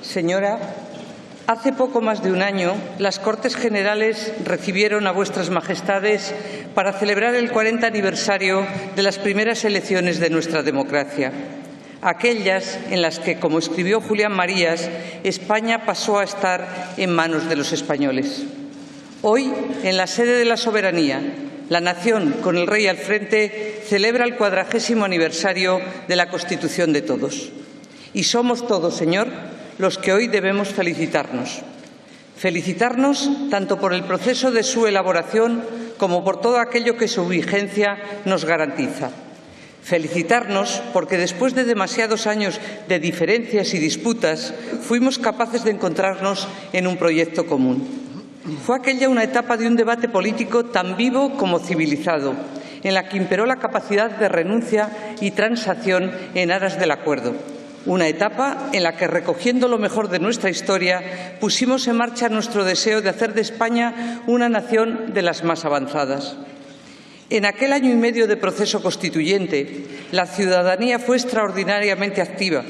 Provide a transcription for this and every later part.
Señora, hace poco más de un año, las Cortes Generales recibieron a vuestras majestades para celebrar el 40 aniversario de las primeras elecciones de nuestra democracia, aquellas en las que, como escribió Julián Marías, España pasó a estar en manos de los españoles. Hoy, en la sede de la soberanía, la nación, con el rey al frente, celebra el 40º aniversario de la Constitución de todos. Y somos todos, señor, los que hoy debemos felicitarnos. Felicitarnos tanto por el proceso de su elaboración como por todo aquello que su vigencia nos garantiza. Felicitarnos porque después de demasiados años de diferencias y disputas fuimos capaces de encontrarnos en un proyecto común. Fue aquella una etapa de un debate político tan vivo como civilizado, en la que imperó la capacidad de renuncia y transacción en aras del acuerdo. Una etapa en la que, recogiendo lo mejor de nuestra historia, pusimos en marcha nuestro deseo de hacer de España una nación de las más avanzadas. En aquel año y medio de proceso constituyente, la ciudadanía fue extraordinariamente activa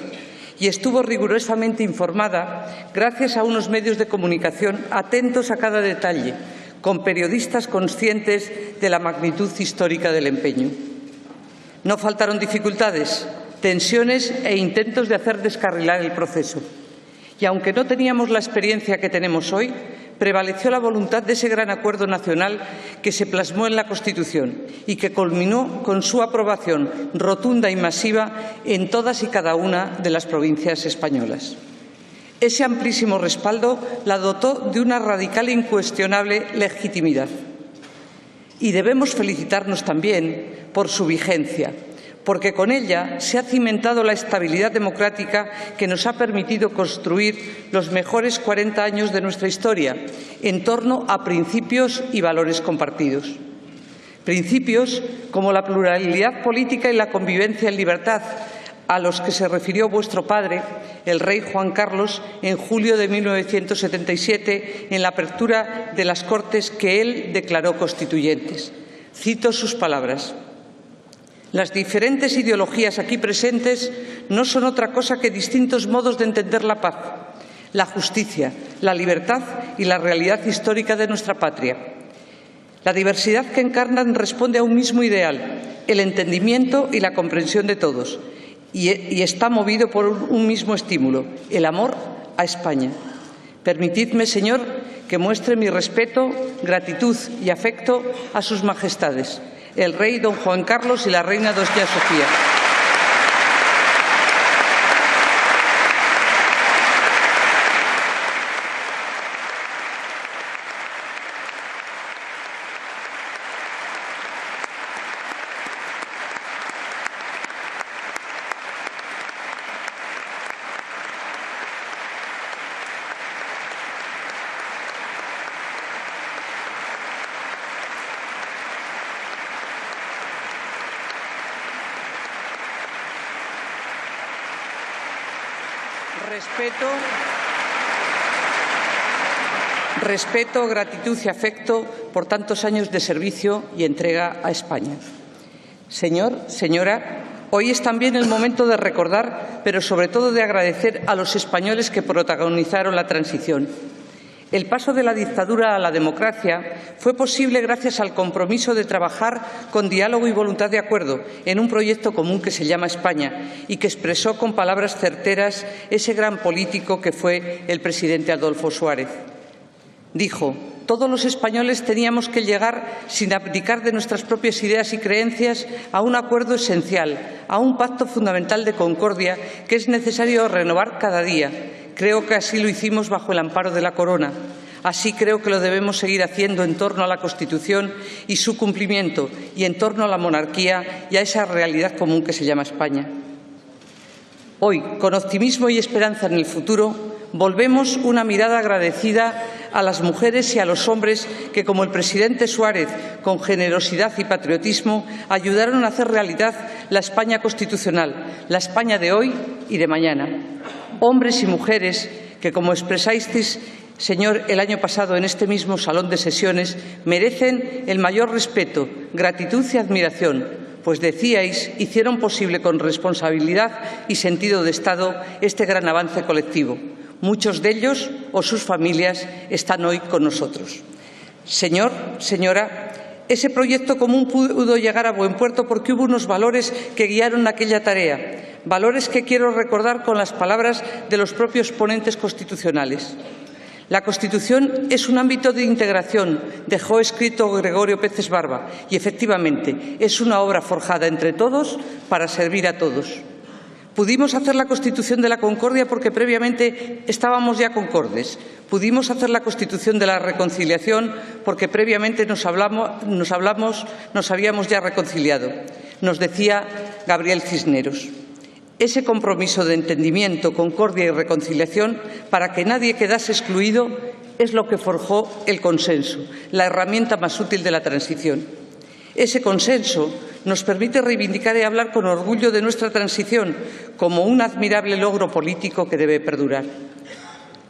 y estuvo rigurosamente informada gracias a unos medios de comunicación atentos a cada detalle, con periodistas conscientes de la magnitud histórica del empeño. No faltaron dificultades, tensiones e intentos de hacer descarrilar el proceso. Y aunque no teníamos la experiencia que tenemos hoy, prevaleció la voluntad de ese gran acuerdo nacional que se plasmó en la Constitución y que culminó con su aprobación rotunda y masiva en todas y cada una de las provincias españolas. Ese amplísimo respaldo la dotó de una radical e incuestionable legitimidad. Y debemos felicitarnos también por su vigencia, porque con ella se ha cimentado la estabilidad democrática que nos ha permitido construir los mejores 40 años de nuestra historia en torno a principios y valores compartidos. Principios como la pluralidad política y la convivencia en libertad, a los que se refirió vuestro padre, el rey Juan Carlos, en julio de 1977, en la apertura de las Cortes que él declaró constituyentes. Cito sus palabras: «Las diferentes ideologías aquí presentes no son otra cosa que distintos modos de entender la paz, la justicia, la libertad y la realidad histórica de nuestra patria. La diversidad que encarnan responde a un mismo ideal, el entendimiento y la comprensión de todos, y está movido por un mismo estímulo, el amor a España. Permitidme, señor, que muestre mi respeto, gratitud y afecto a sus majestades, el rey don Juan Carlos y la reina doña Sofía. Respeto, gratitud y afecto por tantos años de servicio y entrega a España. Señor, señora, hoy es también el momento de recordar, pero sobre todo de agradecer a los españoles que protagonizaron la transición. El paso de la dictadura a la democracia fue posible gracias al compromiso de trabajar con diálogo y voluntad de acuerdo en un proyecto común que se llama España y que expresó con palabras certeras ese gran político que fue el presidente Adolfo Suárez. Dijo: todos los españoles teníamos que llegar, sin abdicar de nuestras propias ideas y creencias, a un acuerdo esencial, a un pacto fundamental de concordia que es necesario renovar cada día. Creo que así lo hicimos bajo el amparo de la Corona. Así creo que lo debemos seguir haciendo en torno a la Constitución y su cumplimiento, y en torno a la monarquía y a esa realidad común que se llama España. Hoy, con optimismo y esperanza en el futuro, volvemos una mirada agradecida a las mujeres y a los hombres que, como el presidente Suárez, con generosidad y patriotismo, ayudaron a hacer realidad la España constitucional, la España de hoy y de mañana. Hombres y mujeres que, como expresasteis, señor, el año pasado en este mismo salón de sesiones, merecen el mayor respeto, gratitud y admiración, pues decíais, hicieron posible con responsabilidad y sentido de Estado este gran avance colectivo. Muchos de ellos o sus familias están hoy con nosotros. Señor, señora, ese proyecto común pudo llegar a buen puerto porque hubo unos valores que guiaron aquella tarea, valores que quiero recordar con las palabras de los propios ponentes constitucionales. La Constitución es un ámbito de integración, dejó escrito Gregorio Peces Barba, y efectivamente es una obra forjada entre todos para servir a todos. Pudimos hacer la Constitución de la Concordia porque previamente estábamos ya concordes. Pudimos hacer la Constitución de la Reconciliación porque previamente nos habíamos ya reconciliado. Nos decía Gabriel Cisneros. Ese compromiso de entendimiento, concordia y reconciliación para que nadie quedase excluido es lo que forjó el consenso, la herramienta más útil de la transición. Ese consenso nos permite reivindicar y hablar con orgullo de nuestra transición como un admirable logro político que debe perdurar.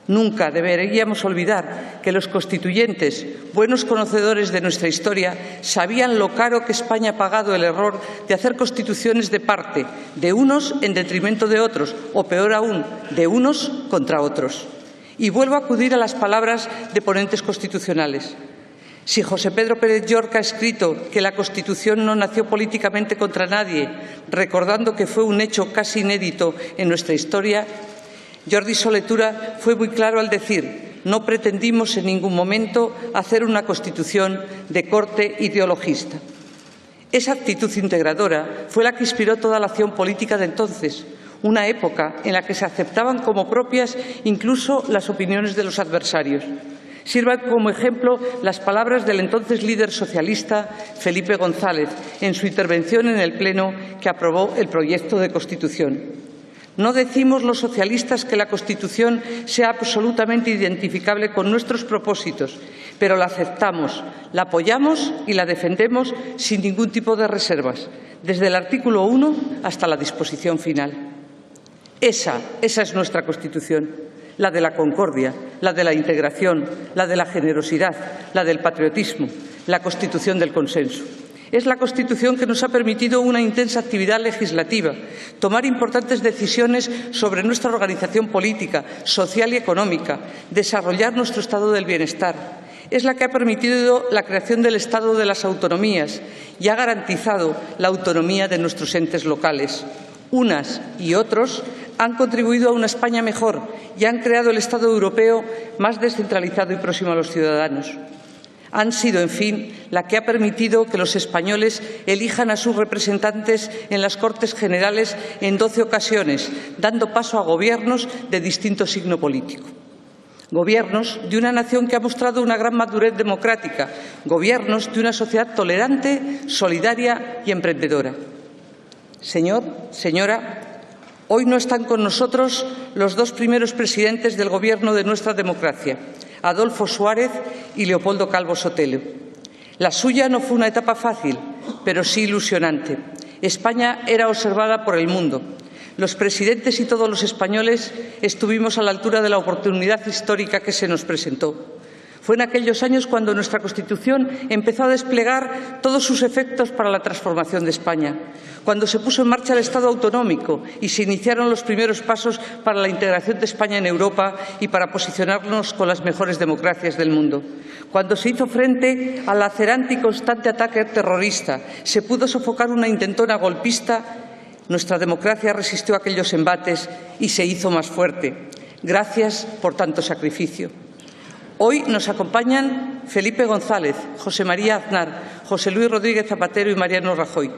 Nunca deberíamos olvidar que los constituyentes, buenos conocedores de nuestra historia, sabían lo caro que España ha pagado el error de hacer constituciones de parte, de unos en detrimento de otros, o peor aún, de unos contra otros. Y vuelvo a acudir a las palabras de ponentes constitucionales. Si José Pedro Pérez Llorca ha escrito que la Constitución no nació políticamente contra nadie, recordando que fue un hecho casi inédito en nuestra historia, Jordi Solé Tura fue muy claro al decir: no pretendimos en ningún momento hacer una Constitución de corte ideologista. Esa actitud integradora fue la que inspiró toda la acción política de entonces, una época en la que se aceptaban como propias incluso las opiniones de los adversarios. Sirvan como ejemplo las palabras del entonces líder socialista Felipe González en su intervención en el Pleno que aprobó el proyecto de Constitución. No decimos los socialistas que la Constitución sea absolutamente identificable con nuestros propósitos, pero la aceptamos, la apoyamos y la defendemos sin ningún tipo de reservas, desde el artículo 1 hasta la disposición final. Esa es nuestra Constitución, la de la concordia, la de la integración, la de la generosidad, la del patriotismo, la Constitución del consenso. Es la Constitución que nos ha permitido una intensa actividad legislativa, tomar importantes decisiones sobre nuestra organización política, social y económica, desarrollar nuestro estado del bienestar. Es la que ha permitido la creación del Estado de las autonomías y ha garantizado la autonomía de nuestros entes locales. Unas y otros han contribuido a una España mejor y han creado el Estado europeo más descentralizado y próximo a los ciudadanos. Han sido, en fin, la que ha permitido que los españoles elijan a sus representantes en las Cortes Generales en 12 ocasiones, dando paso a gobiernos de distinto signo político. Gobiernos de una nación que ha mostrado una gran madurez democrática, gobiernos de una sociedad tolerante, solidaria y emprendedora. Señor, señora, hoy no están con nosotros los dos primeros presidentes del Gobierno de nuestra democracia, Adolfo Suárez y Leopoldo Calvo Sotelo. La suya no fue una etapa fácil, pero sí ilusionante. España era observada por el mundo. Los presidentes y todos los españoles estuvimos a la altura de la oportunidad histórica que se nos presentó. Fue en aquellos años cuando nuestra Constitución empezó a desplegar todos sus efectos para la transformación de España, cuando se puso en marcha el Estado autonómico y se iniciaron los primeros pasos para la integración de España en Europa y para posicionarnos con las mejores democracias del mundo, cuando se hizo frente al lacerante y constante ataque terrorista, se pudo sofocar una intentona golpista. Nuestra democracia resistió aquellos embates y se hizo más fuerte. Gracias por tanto sacrificio. Hoy nos acompañan Felipe González, José María Aznar, José Luis Rodríguez Zapatero y Mariano Rajoy.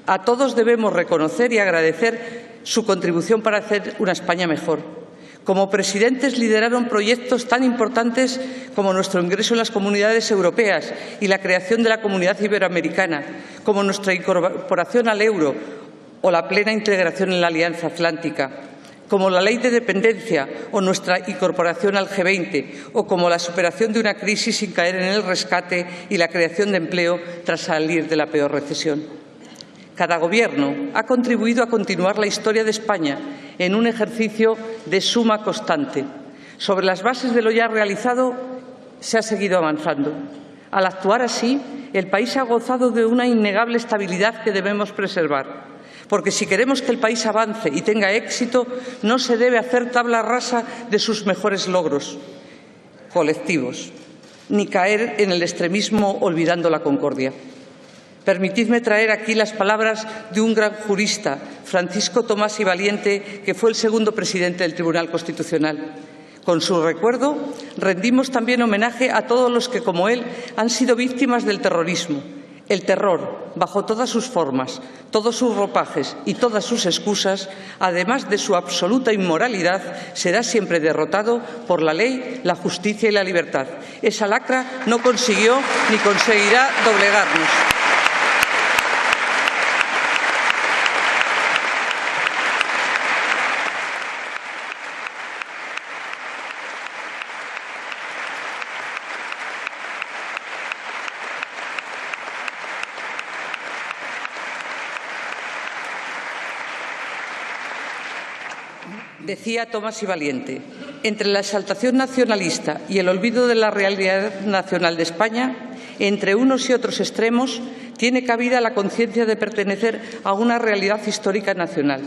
A todos debemos reconocer y agradecer su contribución para hacer una España mejor. Como presidentes lideraron proyectos tan importantes como nuestro ingreso en las comunidades europeas y la creación de la Comunidad Iberoamericana, como nuestra incorporación al euro o la plena integración en la Alianza Atlántica, como la Ley de Dependencia o nuestra incorporación al G20, o como la superación de una crisis sin caer en el rescate y la creación de empleo tras salir de la peor recesión. Cada Gobierno ha contribuido a continuar la historia de España en un ejercicio de suma constante. Sobre las bases de lo ya realizado se ha seguido avanzando. Al actuar así, el país ha gozado de una innegable estabilidad que debemos preservar. Porque si queremos que el país avance y tenga éxito, no se debe hacer tabla rasa de sus mejores logros colectivos, ni caer en el extremismo olvidando la concordia. Permitidme traer aquí las palabras de un gran jurista, Francisco Tomás y Valiente, que fue el segundo presidente del Tribunal Constitucional. Con su recuerdo, rendimos también homenaje a todos los que, como él, han sido víctimas del terrorismo. El terror, bajo todas sus formas, todos sus ropajes y todas sus excusas, además de su absoluta inmoralidad, será siempre derrotado por la ley, la justicia y la libertad. Esa lacra no consiguió ni conseguirá doblegarnos. Decía Tomás y Valiente, entre la exaltación nacionalista y el olvido de la realidad nacional de España, entre unos y otros extremos, tiene cabida la conciencia de pertenecer a una realidad histórica nacional.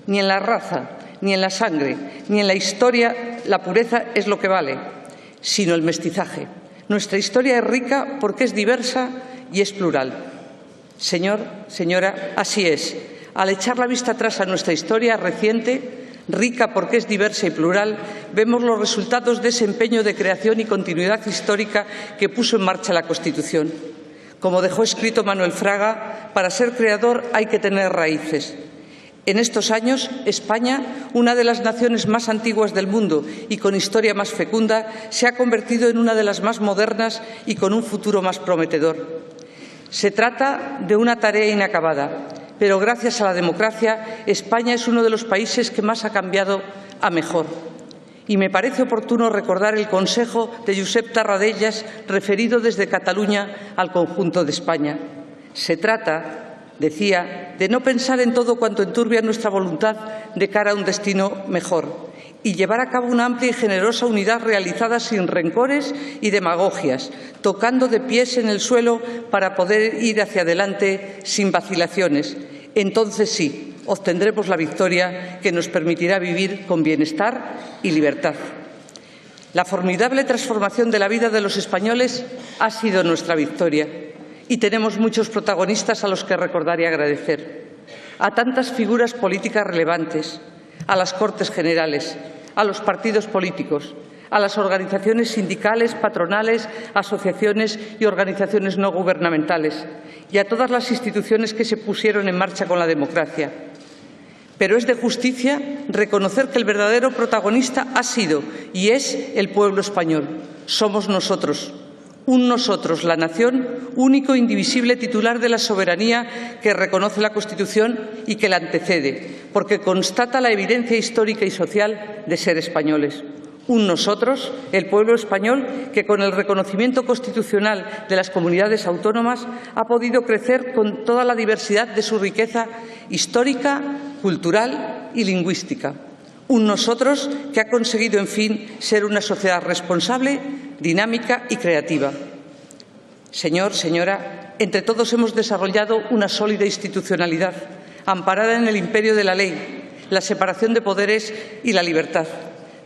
Ni en la raza, ni en la sangre, ni en la historia la pureza es lo que vale, sino el mestizaje. Nuestra historia es rica porque es diversa y es plural. Señor, señora, así es. Al echar la vista atrás a nuestra historia reciente, rica porque es diversa y plural, vemos los resultados de ese empeño de creación y continuidad histórica que puso en marcha la Constitución. Como dejó escrito Manuel Fraga, para ser creador hay que tener raíces. En estos años, España, una de las naciones más antiguas del mundo y con historia más fecunda, se ha convertido en una de las más modernas y con un futuro más prometedor. Se trata de una tarea inacabada, pero gracias a la democracia, España es uno de los países que más ha cambiado a mejor. Y me parece oportuno recordar el consejo de Josep Tarradellas referido desde Cataluña al conjunto de España. Se trata, decía, de no pensar en todo cuanto enturbia nuestra voluntad de cara a un destino mejor y llevar a cabo una amplia y generosa unidad realizada sin rencores y demagogias, tocando de pies en el suelo para poder ir hacia adelante sin vacilaciones. Entonces sí, obtendremos la victoria que nos permitirá vivir con bienestar y libertad. La formidable transformación de la vida de los españoles ha sido nuestra victoria y tenemos muchos protagonistas a los que recordar y agradecer. A tantas figuras políticas relevantes, a las Cortes Generales, a los partidos políticos, a las organizaciones sindicales, patronales, asociaciones y organizaciones no gubernamentales y a todas las instituciones que se pusieron en marcha con la democracia. Pero es de justicia reconocer que el verdadero protagonista ha sido y es el pueblo español. Somos nosotros. Un nosotros, la nación, único e indivisible titular de la soberanía que reconoce la Constitución y que la antecede, porque constata la evidencia histórica y social de ser españoles. Un nosotros, el pueblo español, que con el reconocimiento constitucional de las comunidades autónomas ha podido crecer con toda la diversidad de su riqueza histórica, cultural y lingüística. Un nosotros que ha conseguido, en fin, ser una sociedad responsable, dinámica y creativa. Señor, señora, entre todos hemos desarrollado una sólida institucionalidad, amparada en el imperio de la ley, la separación de poderes y la libertad.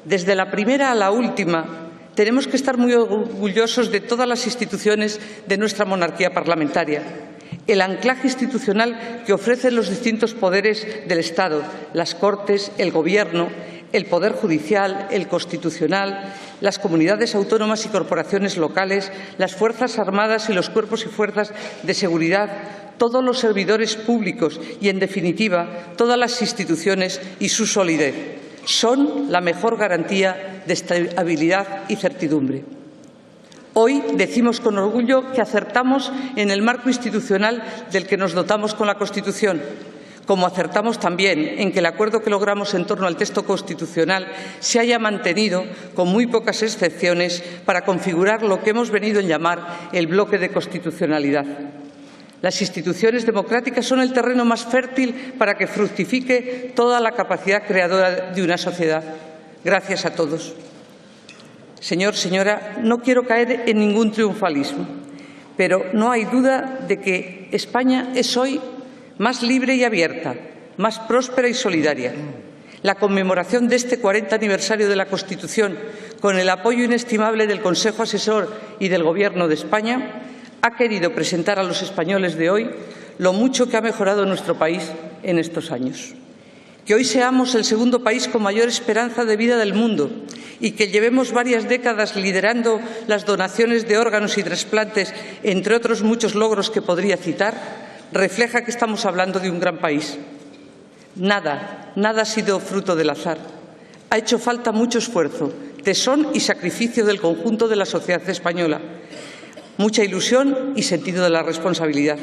Desde la primera a la última, tenemos que estar muy orgullosos de todas las instituciones de nuestra monarquía parlamentaria. El anclaje institucional que ofrecen los distintos poderes del Estado, las Cortes, el Gobierno, el Poder Judicial, el Constitucional, las comunidades autónomas y corporaciones locales, las Fuerzas Armadas y los cuerpos y fuerzas de seguridad, todos los servidores públicos y, en definitiva, todas las instituciones y su solidez. Son la mejor garantía de estabilidad y certidumbre. Hoy decimos con orgullo que acertamos en el marco institucional del que nos dotamos con la Constitución, como acertamos también en que el acuerdo que logramos en torno al texto constitucional se haya mantenido, con muy pocas excepciones, para configurar lo que hemos venido a llamar el bloque de constitucionalidad. Las instituciones democráticas son el terreno más fértil para que fructifique toda la capacidad creadora de una sociedad. Gracias a todos. Señor, señora, no quiero caer en ningún triunfalismo, pero no hay duda de que España es hoy más libre y abierta, más próspera y solidaria. La conmemoración de este 40 aniversario de la Constitución, con el apoyo inestimable del Consejo Asesor y del Gobierno de España, ha querido presentar a los españoles de hoy lo mucho que ha mejorado nuestro país en estos años. Que hoy seamos el segundo país con mayor esperanza de vida del mundo y que llevemos varias décadas liderando las donaciones de órganos y trasplantes, entre otros muchos logros que podría citar, refleja que estamos hablando de un gran país. Nada ha sido fruto del azar. Ha hecho falta mucho esfuerzo, tesón y sacrificio del conjunto de la sociedad española, mucha ilusión y sentido de la responsabilidad.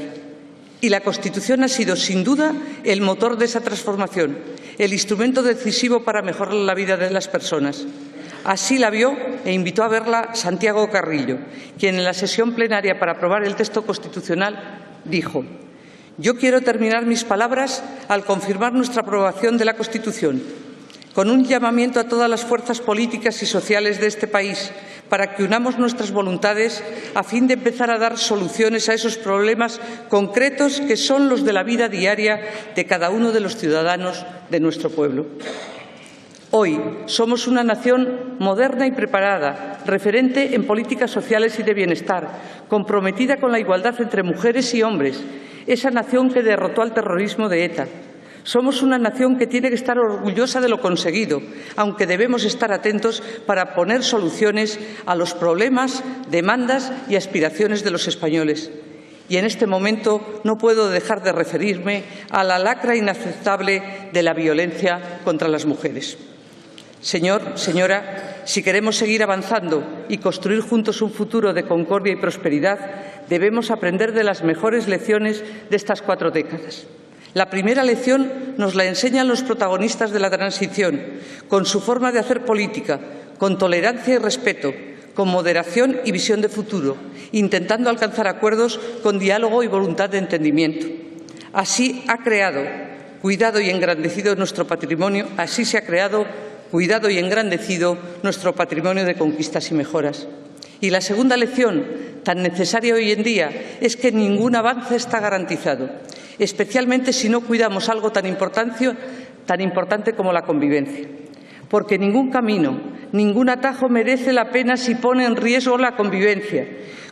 Y la Constitución ha sido, sin duda, el motor de esa transformación, el instrumento decisivo para mejorar la vida de las personas. Así la vio e invitó a verla Santiago Carrillo, quien en la sesión plenaria para aprobar el texto constitucional dijo: «Yo quiero terminar mis palabras al confirmar nuestra aprobación de la Constitución, con un llamamiento a todas las fuerzas políticas y sociales de este país para que unamos nuestras voluntades a fin de empezar a dar soluciones a esos problemas concretos que son los de la vida diaria de cada uno de los ciudadanos de nuestro pueblo». Hoy somos una nación moderna y preparada, referente en políticas sociales y de bienestar, comprometida con la igualdad entre mujeres y hombres, esa nación que derrotó al terrorismo de ETA. Somos una nación que tiene que estar orgullosa de lo conseguido, aunque debemos estar atentos para poner soluciones a los problemas, demandas y aspiraciones de los españoles. Y en este momento no puedo dejar de referirme a la lacra inaceptable de la violencia contra las mujeres. Señor, señora, si queremos seguir avanzando y construir juntos un futuro de concordia y prosperidad, debemos aprender de las mejores lecciones de estas 4 décadas. La primera lección nos la enseñan los protagonistas de la transición, con su forma de hacer política, con tolerancia y respeto, con moderación y visión de futuro, intentando alcanzar acuerdos con diálogo y voluntad de entendimiento. Así ha creado, cuidado y engrandecido nuestro patrimonio, así se ha creado, cuidado y engrandecido nuestro patrimonio de conquistas y mejoras. Y la segunda lección, tan necesaria hoy en día, es que ningún avance está garantizado, especialmente si no cuidamos algo tan importante como la convivencia. Porque ningún camino, ningún atajo merece la pena si pone en riesgo la convivencia.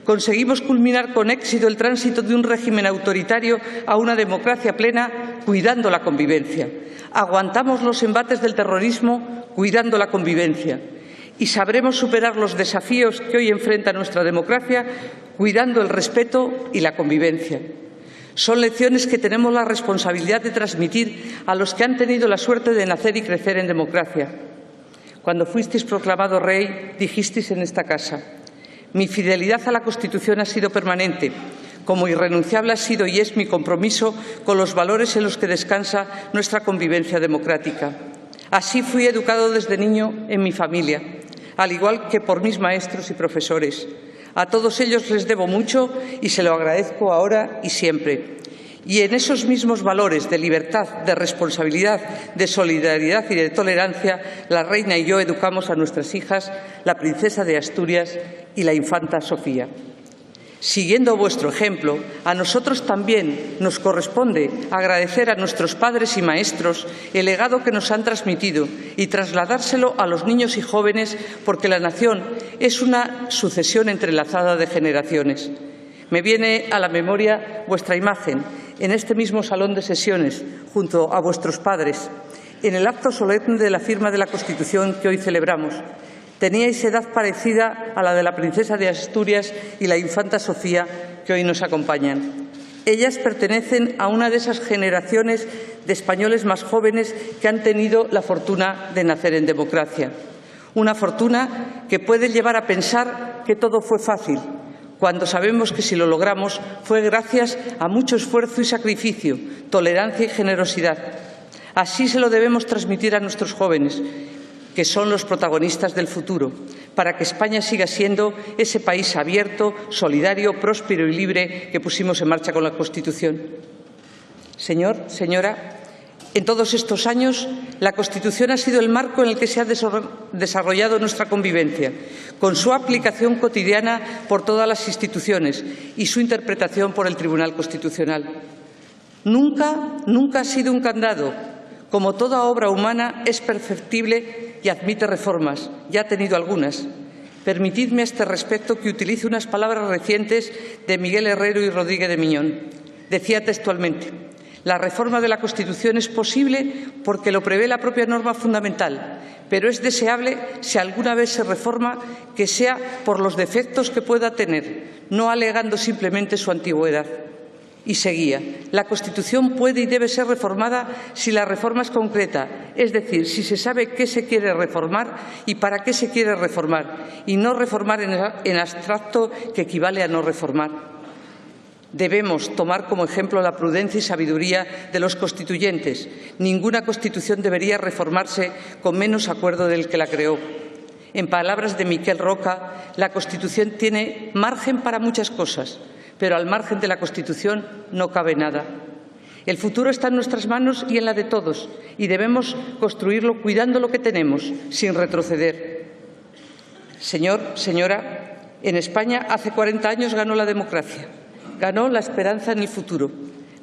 Conseguimos culminar con éxito el tránsito de un régimen autoritario a una democracia plena cuidando la convivencia. Aguantamos los embates del terrorismo cuidando la convivencia. Y sabremos superar los desafíos que hoy enfrenta nuestra democracia cuidando el respeto y la convivencia. Son lecciones que tenemos la responsabilidad de transmitir a los que han tenido la suerte de nacer y crecer en democracia. Cuando fuisteis proclamado rey, dijisteis en esta casa: «Mi fidelidad a la Constitución ha sido permanente, como irrenunciable ha sido y es mi compromiso con los valores en los que descansa nuestra convivencia democrática». Así fui educado desde niño en mi familia, al igual que por mis maestros y profesores. A todos ellos les debo mucho y se lo agradezco ahora y siempre. Y en esos mismos valores de libertad, de responsabilidad, de solidaridad y de tolerancia, la reina y yo educamos a nuestras hijas, la princesa de Asturias y la infanta Sofía. Siguiendo vuestro ejemplo, a nosotros también nos corresponde agradecer a nuestros padres y maestros el legado que nos han transmitido y trasladárselo a los niños y jóvenes, porque la nación es una sucesión entrelazada de generaciones. Me viene a la memoria vuestra imagen en este mismo salón de sesiones, junto a vuestros padres, en el acto solemne de la firma de la Constitución que hoy celebramos. Teníais edad parecida a la de la princesa de Asturias y la infanta Sofía, que hoy nos acompañan. Ellas pertenecen a una de esas generaciones de españoles más jóvenes que han tenido la fortuna de nacer en democracia. Una fortuna que puede llevar a pensar que todo fue fácil, cuando sabemos que si lo logramos fue gracias a mucho esfuerzo y sacrificio, tolerancia y generosidad. Así se lo debemos transmitir a nuestros jóvenes, que son los protagonistas del futuro, para que España siga siendo ese país abierto, solidario, próspero y libre que pusimos en marcha con la Constitución. Señor, señora, En todos estos años, la Constitución ha sido el marco en el que se ha desarrollado nuestra convivencia, con su aplicación cotidiana por todas las instituciones y su interpretación por el Tribunal Constitucional. Nunca ha sido un candado. Como toda obra humana, es perfectible y admite reformas. Ya ha tenido algunas. Permitidme a este respecto que utilice unas palabras recientes de Miguel Herrero y Rodríguez de Miñón. Decía textualmente: la reforma de la Constitución es posible porque lo prevé la propia norma fundamental, pero es deseable, si alguna vez se reforma, que sea por los defectos que pueda tener, no alegando simplemente su antigüedad. Y seguía: la Constitución puede y debe ser reformada si la reforma es concreta, es decir, si se sabe qué se quiere reformar y para qué se quiere reformar, y no reformar en abstracto, que equivale a no reformar. Debemos tomar como ejemplo la prudencia y sabiduría de los constituyentes. Ninguna Constitución debería reformarse con menos acuerdo del que la creó. En palabras de Miquel Roca, la Constitución tiene margen para muchas cosas, pero al margen de la Constitución no cabe nada. El futuro está en nuestras manos y en la de todos, y debemos construirlo cuidando lo que tenemos, sin retroceder. Señora, en España hace 40 años ganó la democracia. Ganó la esperanza en el futuro.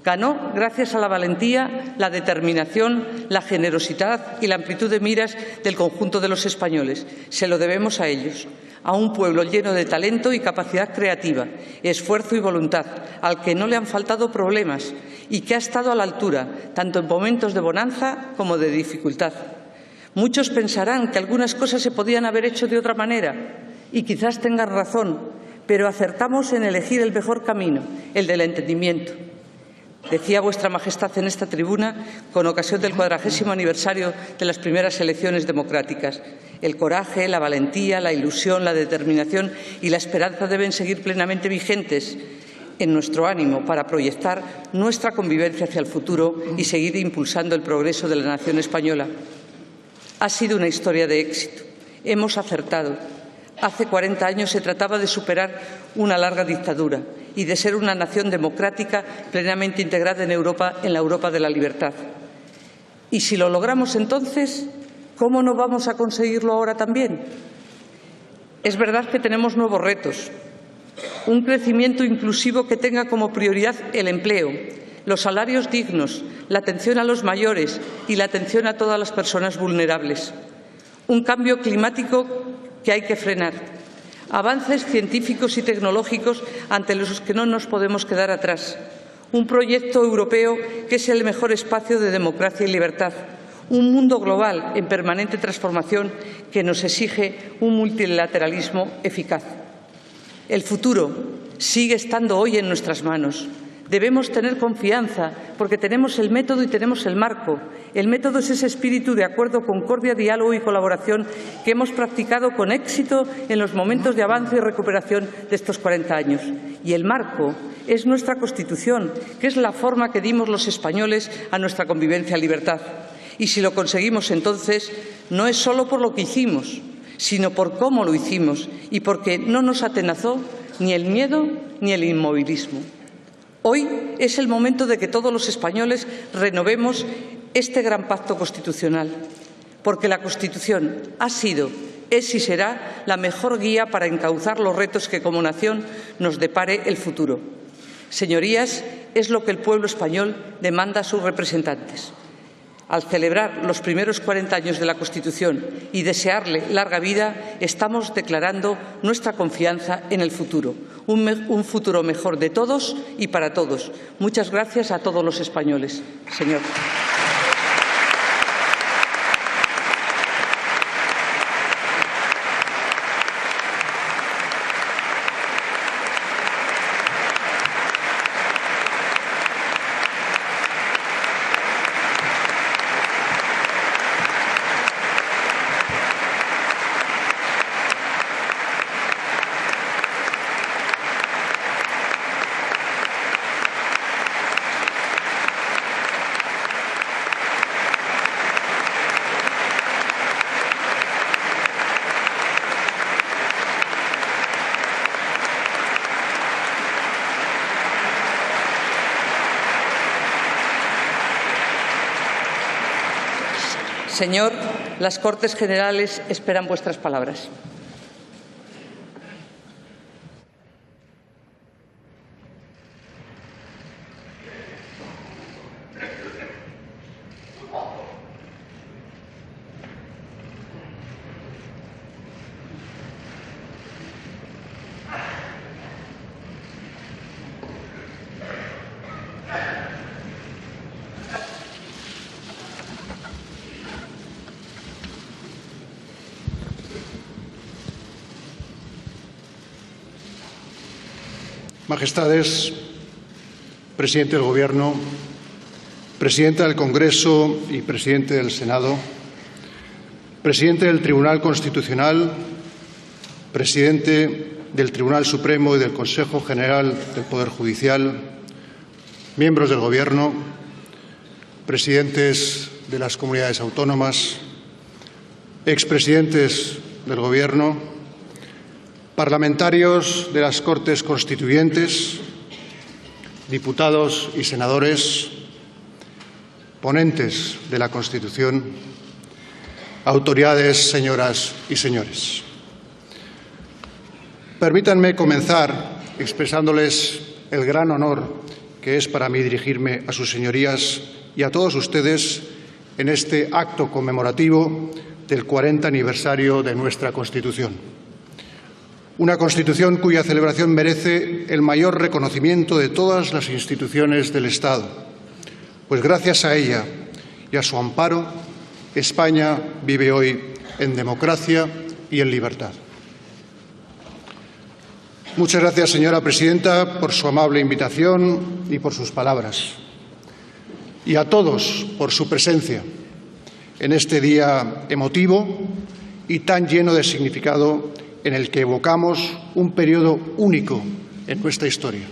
Ganó gracias a la valentía, la determinación, la generosidad y la amplitud de miras del conjunto de los españoles. Se lo debemos a ellos, a un pueblo lleno de talento y capacidad creativa, esfuerzo y voluntad, al que no le han faltado problemas y que ha estado a la altura, tanto en momentos de bonanza como de dificultad. Muchos pensarán que algunas cosas se podían haber hecho de otra manera, y quizás tengan razón, pero acertamos en elegir el mejor camino, el del entendimiento. Decía Vuestra Majestad en esta tribuna, con ocasión del 40º aniversario de las primeras elecciones democráticas: el coraje, la valentía, la ilusión, la determinación y la esperanza deben seguir plenamente vigentes en nuestro ánimo para proyectar nuestra convivencia hacia el futuro y seguir impulsando el progreso de la nación española. Ha sido una historia de éxito. Hemos acertado. Hace 40 años se trataba de superar una larga dictadura y de ser una nación democrática plenamente integrada en Europa, en la Europa de la libertad. Y si lo logramos entonces, ¿cómo no vamos a conseguirlo ahora también? Es verdad que tenemos nuevos retos. Un crecimiento inclusivo que tenga como prioridad el empleo, los salarios dignos, la atención a los mayores y la atención a todas las personas vulnerables. Un cambio climático que hay que frenar. Avances científicos y tecnológicos ante los que no nos podemos quedar atrás. Un proyecto europeo que es el mejor espacio de democracia y libertad. Un mundo global en permanente transformación que nos exige un multilateralismo eficaz. El futuro sigue estando hoy en nuestras manos. Debemos tener confianza porque tenemos el método y tenemos el marco. El método es ese espíritu de acuerdo, concordia, diálogo y colaboración que hemos practicado con éxito en los momentos de avance y recuperación de estos 40 años. Y el marco es nuestra Constitución, que es la forma que dimos los españoles a nuestra convivencia en libertad. Y si lo conseguimos entonces, no es solo por lo que hicimos, sino por cómo lo hicimos y porque no nos atenazó ni el miedo ni el inmovilismo. Hoy es el momento de que todos los españoles renovemos este gran pacto constitucional, porque la Constitución ha sido, es y será la mejor guía para encauzar los retos que como nación nos depare el futuro. Señorías, es lo que el pueblo español demanda a sus representantes. Al celebrar los primeros 40 años de la Constitución y desearle larga vida, estamos declarando nuestra confianza en el futuro, un futuro mejor de todos y para todos. Muchas gracias a todos los españoles. Señor. Señor, las Cortes Generales esperan vuestras palabras. Majestades, Presidente del Gobierno, Presidenta del Congreso y Presidente del Senado, Presidente del Tribunal Constitucional, Presidente del Tribunal Supremo y del Consejo General del Poder Judicial, miembros del Gobierno, presidentes de las comunidades autónomas, expresidentes del Gobierno, parlamentarios de las Cortes Constituyentes, diputados y senadores, ponentes de la Constitución, autoridades, señoras y señores. Permítanme comenzar expresándoles el gran honor que es para mí dirigirme a sus señorías y a todos ustedes en este acto conmemorativo del 40 aniversario de nuestra Constitución. Una Constitución cuya celebración merece el mayor reconocimiento de todas las instituciones del Estado, pues gracias a ella y a su amparo, España vive hoy en democracia y en libertad. Muchas gracias, señora presidenta, por su amable invitación y por sus palabras. Y a todos por su presencia en este día emotivo y tan lleno de significado en el que evocamos un periodo único en nuestra historia.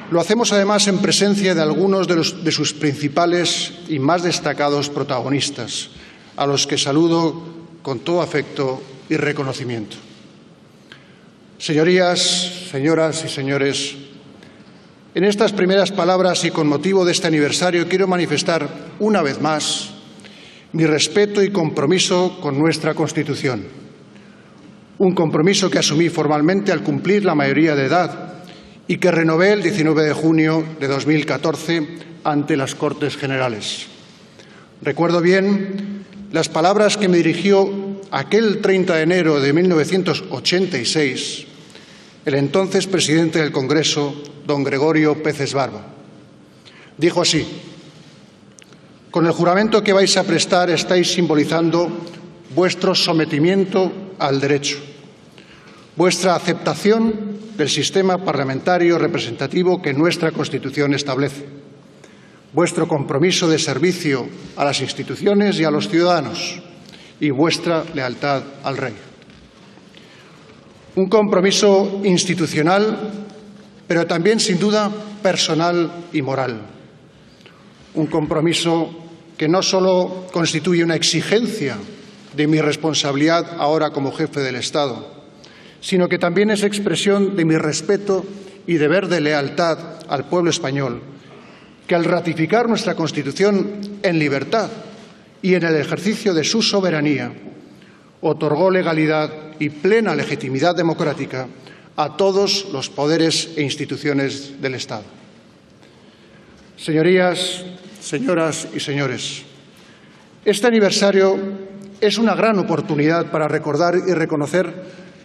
Lo hacemos además en presencia de algunos de sus principales y más destacados protagonistas, a los que saludo con todo afecto y reconocimiento. Señorías, señoras y señores, en estas primeras palabras y con motivo de este aniversario quiero manifestar una vez más mi respeto y compromiso con nuestra Constitución. Un compromiso que asumí formalmente al cumplir la mayoría de edad y que renové el 19 de junio de 2014 ante las Cortes Generales. Recuerdo bien las palabras que me dirigió aquel 30 de enero de 1986 el entonces presidente del Congreso, don Gregorio Peces Barba. Dijo así: con el juramento que vais a prestar estáis simbolizando vuestro sometimiento al derecho, vuestra aceptación del sistema parlamentario representativo que nuestra Constitución establece, vuestro compromiso de servicio a las instituciones y a los ciudadanos y vuestra lealtad al Rey. Un compromiso institucional, pero también, sin duda, personal y moral. Un compromiso que no solo constituye una exigencia de mi responsabilidad ahora como jefe del Estado, sino que también es expresión de mi respeto y deber de lealtad al pueblo español, que al ratificar nuestra Constitución en libertad y en el ejercicio de su soberanía, otorgó legalidad y plena legitimidad democrática a todos los poderes e instituciones del Estado. Señorías, señoras y señores, este aniversario es una gran oportunidad para recordar y reconocer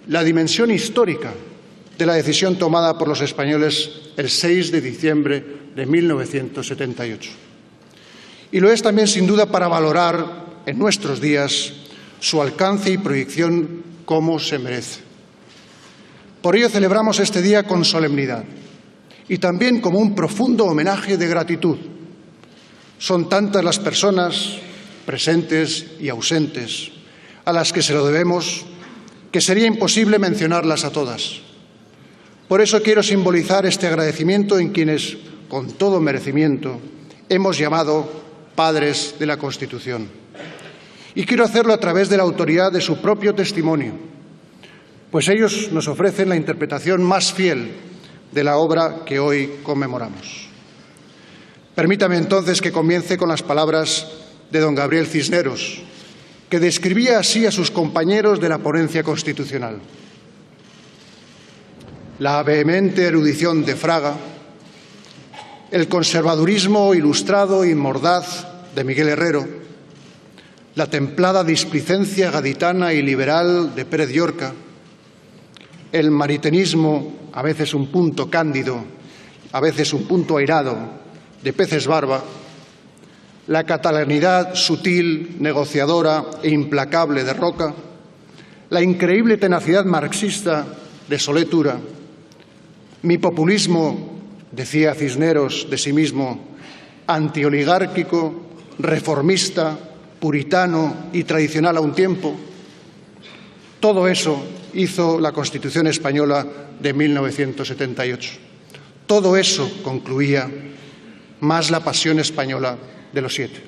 la dimensión histórica de la decisión tomada por los españoles el 6 de diciembre de 1978. Y lo es también, sin duda, para valorar en nuestros días su alcance y proyección como se merece. Por ello celebramos este día con solemnidad y también como un profundo homenaje de gratitud. Son tantas las personas presentes y ausentes a las que se lo debemos que sería imposible mencionarlas a todas. Por eso quiero simbolizar este agradecimiento en quienes, con todo merecimiento, hemos llamado padres de la Constitución. Y quiero hacerlo a través de la autoridad de su propio testimonio, pues ellos nos ofrecen la interpretación más fiel de la obra que hoy conmemoramos. Permítame entonces que comience con las palabras de don Gabriel Cisneros, que describía así a sus compañeros de la ponencia constitucional. La vehemente erudición de Fraga, el conservadurismo ilustrado y mordaz de Miguel Herrero, la templada displicencia gaditana y liberal de Pérez Llorca, el maritenismo, a veces un punto cándido, a veces un punto airado, de Peces Barba, la catalanidad sutil, negociadora e implacable de Roca, la increíble tenacidad marxista de Solé Tura, mi populismo, decía Cisneros de sí mismo, antioligárquico, reformista, puritano y tradicional a un tiempo, todo eso hizo la Constitución española de 1978. Todo eso concluía, más la pasión española de los 7.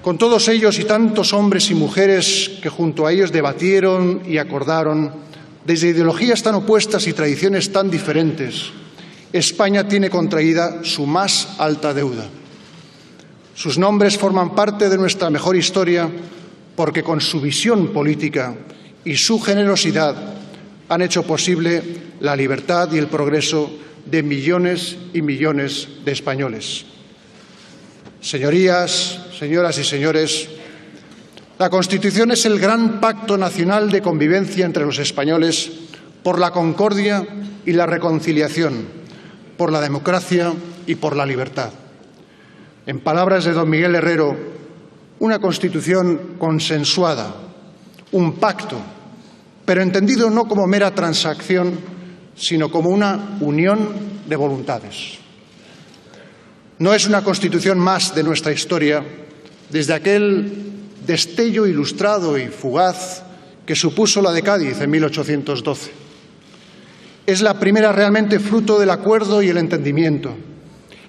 Con todos ellos y tantos hombres y mujeres que junto a ellos debatieron y acordaron, desde ideologías tan opuestas y tradiciones tan diferentes, España tiene contraída su más alta deuda. Sus nombres forman parte de nuestra mejor historia porque con su visión política y su generosidad han hecho posible la libertad y el progreso de millones y millones de españoles. Señorías, señoras y señores, la Constitución es el gran pacto nacional de convivencia entre los españoles por la concordia y la reconciliación, por la democracia y por la libertad. En palabras de don Miguel Herrero, una Constitución consensuada, un pacto, pero entendido no como mera transacción, sino como una unión de voluntades. No es una Constitución más de nuestra historia desde aquel destello ilustrado y fugaz que supuso la de Cádiz en 1812. Es la primera realmente fruto del acuerdo y el entendimiento,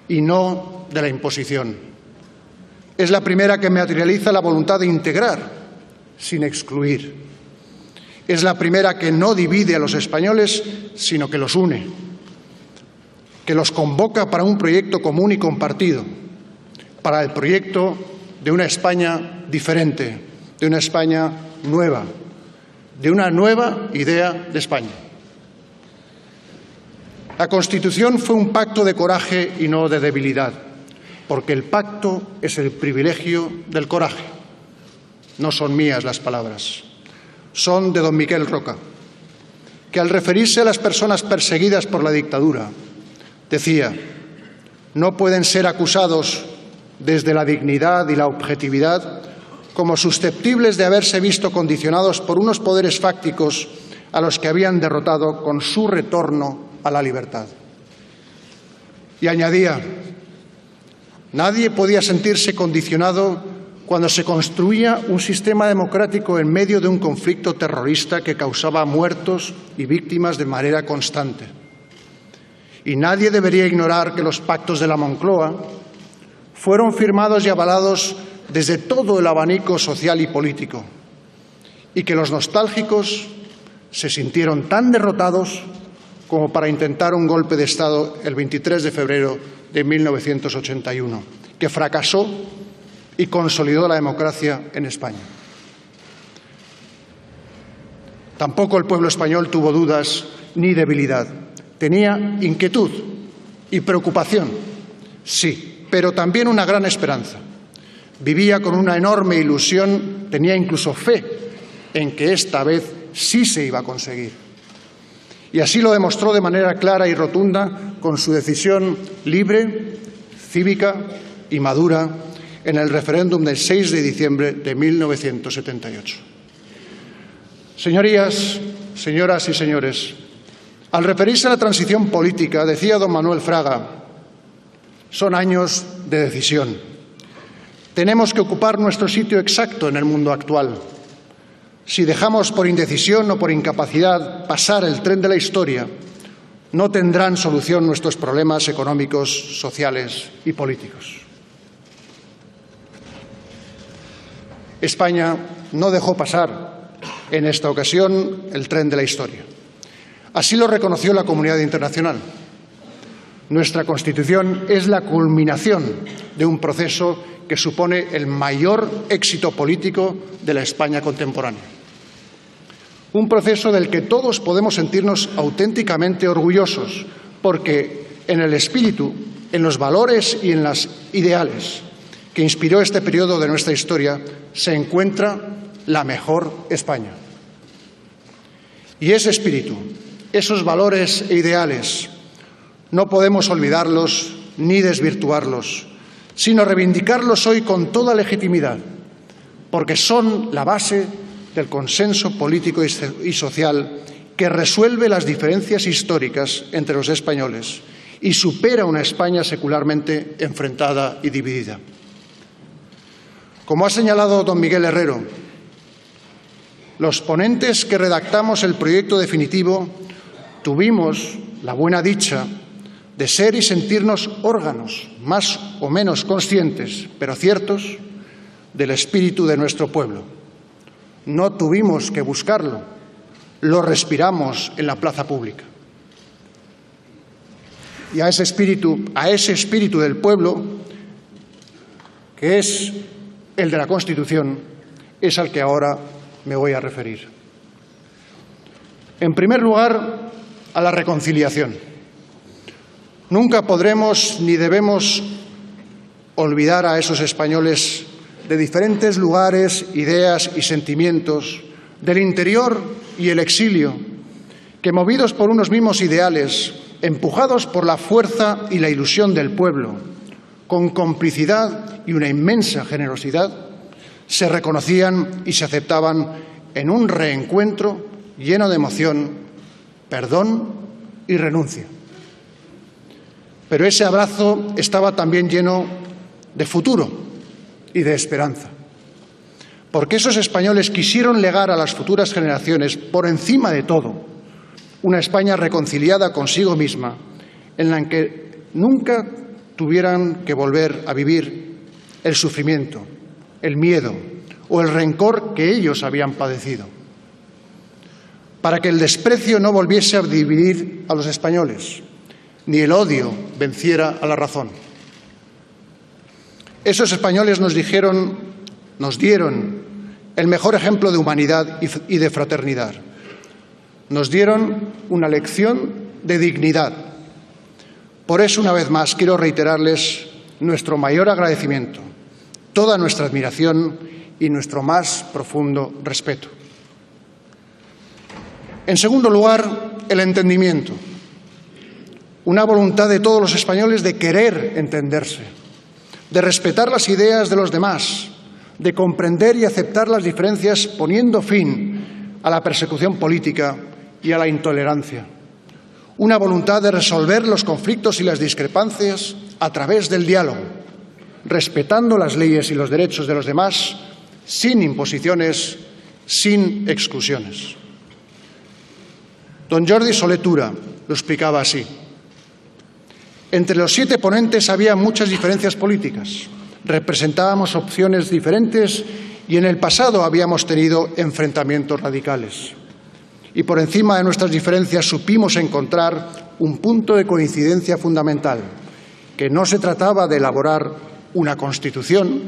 y no de la imposición. Es la primera que materializa la voluntad de integrar, sin excluir. Es la primera que no divide a los españoles, sino que los une, que los convoca para un proyecto común y compartido, para el proyecto de una España diferente, de una España nueva, de una nueva idea de España. La Constitución fue un pacto de coraje y no de debilidad, porque el pacto es el privilegio del coraje. No son mías las palabras, son de don Miquel Roca, que al referirse a las personas perseguidas por la dictadura, decía: no pueden ser acusados desde la dignidad y la objetividad como susceptibles de haberse visto condicionados por unos poderes fácticos a los que habían derrotado con su retorno a la libertad. Y añadía: nadie podía sentirse condicionado cuando se construía un sistema democrático en medio de un conflicto terrorista que causaba muertos y víctimas de manera constante. Y nadie debería ignorar que los pactos de la Moncloa fueron firmados y avalados desde todo el abanico social y político, y que los nostálgicos se sintieron tan derrotados como para intentar un golpe de Estado el 23 de febrero de 1981, que fracasó y consolidó la democracia en España. Tampoco el pueblo español tuvo dudas ni debilidad. Tenía inquietud y preocupación, sí, pero también una gran esperanza. Vivía con una enorme ilusión, tenía incluso fe en que esta vez sí se iba a conseguir. Y así lo demostró de manera clara y rotunda con su decisión libre, cívica y madura en el referéndum del 6 de diciembre de 1978. Señorías, señoras y señores, al referirse a la transición política, decía don Manuel Fraga: son años de decisión. Tenemos que ocupar nuestro sitio exacto en el mundo actual. Si dejamos por indecisión o por incapacidad pasar el tren de la historia, no tendrán solución nuestros problemas económicos, sociales y políticos. España no dejó pasar en esta ocasión el tren de la historia. Así lo reconoció la comunidad internacional. Nuestra Constitución es la culminación de un proceso que supone el mayor éxito político de la España contemporánea. Un proceso del que todos podemos sentirnos auténticamente orgullosos, porque en el espíritu, en los valores y en los ideales que inspiró este periodo de nuestra historia se encuentra la mejor España. Y ese espíritu, esos valores e ideales, no podemos olvidarlos ni desvirtuarlos, sino reivindicarlos hoy con toda legitimidad, porque son la base del consenso político y social que resuelve las diferencias históricas entre los españoles y supera una España secularmente enfrentada y dividida. Como ha señalado don Miguel Herrero, los ponentes que redactamos el proyecto definitivo tuvimos la buena dicha de ser y sentirnos órganos más o menos conscientes, pero ciertos, del espíritu de nuestro pueblo. No tuvimos que buscarlo, lo respiramos en la plaza pública. Y a ese espíritu del pueblo, que es el de la Constitución, es al que ahora me voy a referir. En primer lugar, a la reconciliación. Nunca podremos ni debemos olvidar a esos españoles de diferentes lugares, ideas y sentimientos, del interior y el exilio, que movidos por unos mismos ideales, empujados por la fuerza y la ilusión del pueblo, con complicidad y una inmensa generosidad, se reconocían y se aceptaban en un reencuentro lleno de emoción, perdón y renuncia. Pero ese abrazo estaba también lleno de futuro y de esperanza, porque esos españoles quisieron legar a las futuras generaciones, por encima de todo, una España reconciliada consigo misma, en la que nunca tuvieran que volver a vivir el sufrimiento, el miedo o el rencor que ellos habían padecido, para que el desprecio no volviese a dividir a los españoles, ni el odio venciera a la razón. Esos españoles nos dieron el mejor ejemplo de humanidad y de fraternidad. Nos dieron una lección de dignidad. Por eso, una vez más, quiero reiterarles nuestro mayor agradecimiento, toda nuestra admiración y nuestro más profundo respeto. En segundo lugar, el entendimiento. Una voluntad de todos los españoles de querer entenderse, de respetar las ideas de los demás, de comprender y aceptar las diferencias poniendo fin a la persecución política y a la intolerancia. Una voluntad de resolver los conflictos y las discrepancias a través del diálogo, respetando las leyes y los derechos de los demás, sin imposiciones, sin exclusiones. Don Jordi Solé Tura lo explicaba así. Entre los 7 ponentes había muchas diferencias políticas. Representábamos opciones diferentes y en el pasado habíamos tenido enfrentamientos radicales. Y por encima de nuestras diferencias supimos encontrar un punto de coincidencia fundamental, que no se trataba de elaborar una Constitución